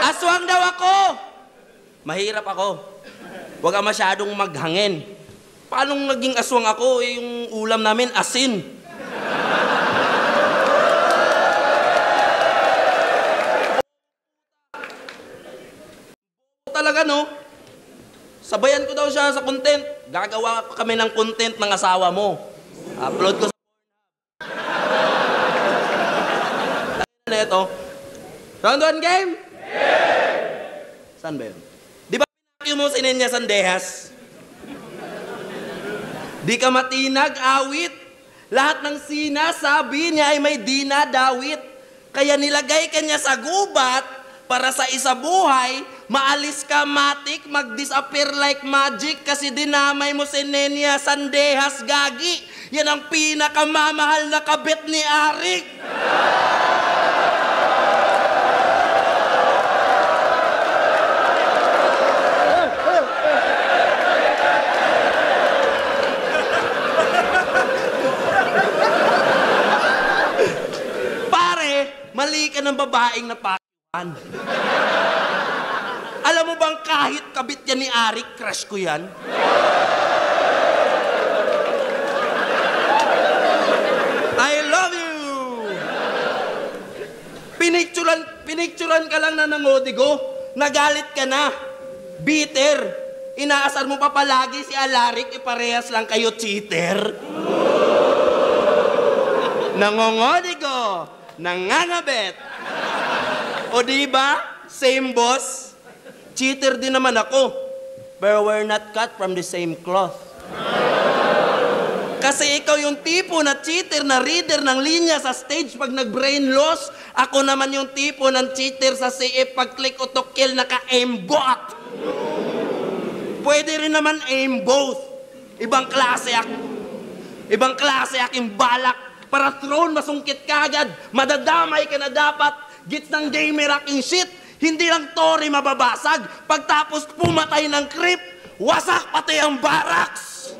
Aswang daw ako! Mahirap ako. Huwag ka masyadong maghangin. Paano naging aswang ako? Eh, yung ulam namin, asin. Talaga, no? Sabayan ko daw siya sa content. Gagawa kami ng content ng asawa mo. Upload ko sa na ito. Round 1 game? Yeah! Saan ba yun? Di ba pinakyo mo si Nenya Sandehas? Di ka matinag, awit. Lahat ng sinasabi niya ay may dinadawit. Kaya nilagay ka niya sa gubat para sa isa buhay, maalis ka matik, mag-disappear like magic kasi dinamay mo si Nenya Sandehas, gagi. Yan ang pinakamamahal na kabit ni Arik. Pare, mali ka ng babaeng napakiwan. Alam mo bang kahit kabit yan ni Arik, crush ko yan? I love you! Pinicturan ka lang na nangodigo, nagalit ka na, bitter, inaasar mo pa palagi si Alarik, iparehas lang kayo cheater. Nangongodigo, nangangabet. O diba, same boss? Cheater din naman ako, but we're not cut from the same cloth. Kasi ikaw yung tipo na cheater na reader ng linya sa stage pag nag-brain loss. Ako naman yung tipo ng cheater sa CF pag click o to kill naka-aimbot. Pwede rin naman aim both. Ibang klase aking balak. Para throne masungkit ka agad. Madadamay ka na dapat. Gits ng gamer aking shit. Hindi lang Tori mababasag, pagtapos pumatay ng creep, wasak pati ang barracks.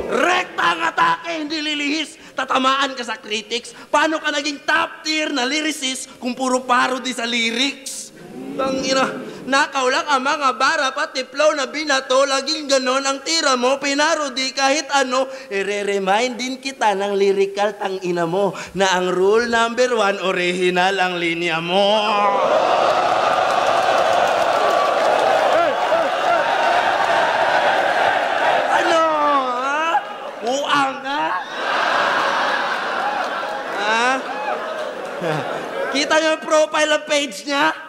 Rekta ang atake, hindi lilihis, tatamaan ka sa critics. Paano ka naging top tier na lyricist kung puro parody sa lyrics? Tangina, nakaw lang ang mga bara, pati flow na binato, laging ganon ang tira mo, pinarody kahit ano. I-remind din kita ng lyrical tangina mo na ang rule number 1, original ang linya mo. Ano, ha? Uang ka? Ha? Kita niyo yung profile page niya?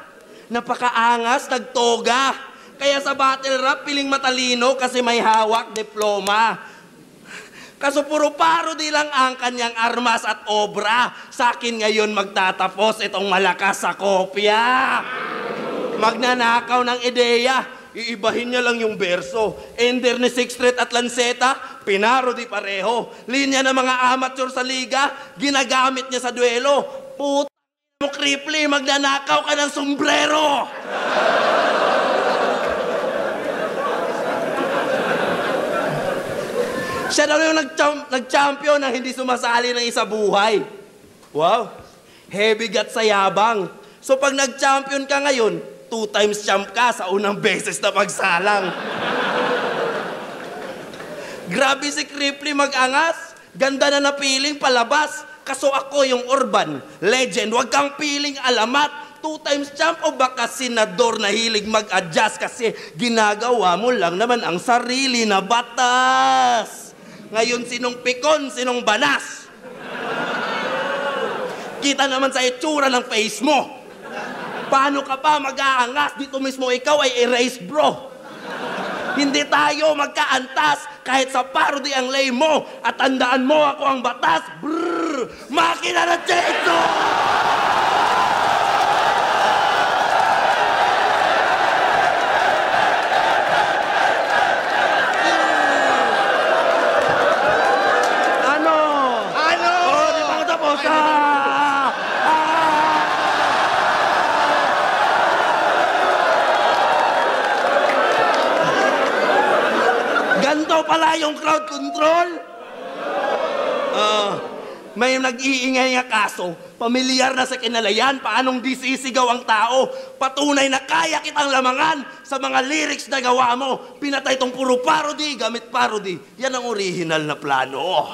Napakaangas, nagtoga. Kaya sa battle rap, piling matalino kasi may hawak diploma. Kaso puro parody lang ang kanyang armas at obra. Sa akin ngayon magtatapos itong malakas sa kopya. Magnanakaw ng ideya. Iibahin niya lang yung verso. Ender ni Sixth Street at Lanceta, pinarody pareho. Linya ng mga amateur sa liga, ginagamit niya sa duelo. Puta mo, Kripli, magnanakaw ka ng sombrero! Siya daw yung nag-champion na hindi sumasali ng isa buhay. Wow, heavy gut sa yabang. So pag nag-champion ka ngayon, 2 times champ ka sa unang beses na pagsalang. Grabe si Kripli mag-angas. Ganda na napiling palabas. Kaso ako yung urban legend. Huwag kang piling alamat. 2 times champ o baka senador na hilig mag-adjust kasi ginagawa mo lang naman ang sarili na batas. Ngayon sinong pikon, sinong banas? Kita naman sa itsura ng face mo. Paano ka pa mag-aangas? Dito mismo ikaw ay erase, bro. Hindi tayo magkaantas kahit sa parody ang lay mo. At tandaan mo ako ang batas. Brrr! Makina na Cheto! Ano? Oh, di pa ako tapos. Ganto pala yung crowd control. May nag-iingay nga kaso, Pamilyar na sa kinalayan, paanong di sisigaw ang tao. Patunay na kaya kitang lamangan sa mga lyrics na gawa mo. Pinatay tong puro parody, gamit parody. Yan ang original na plano.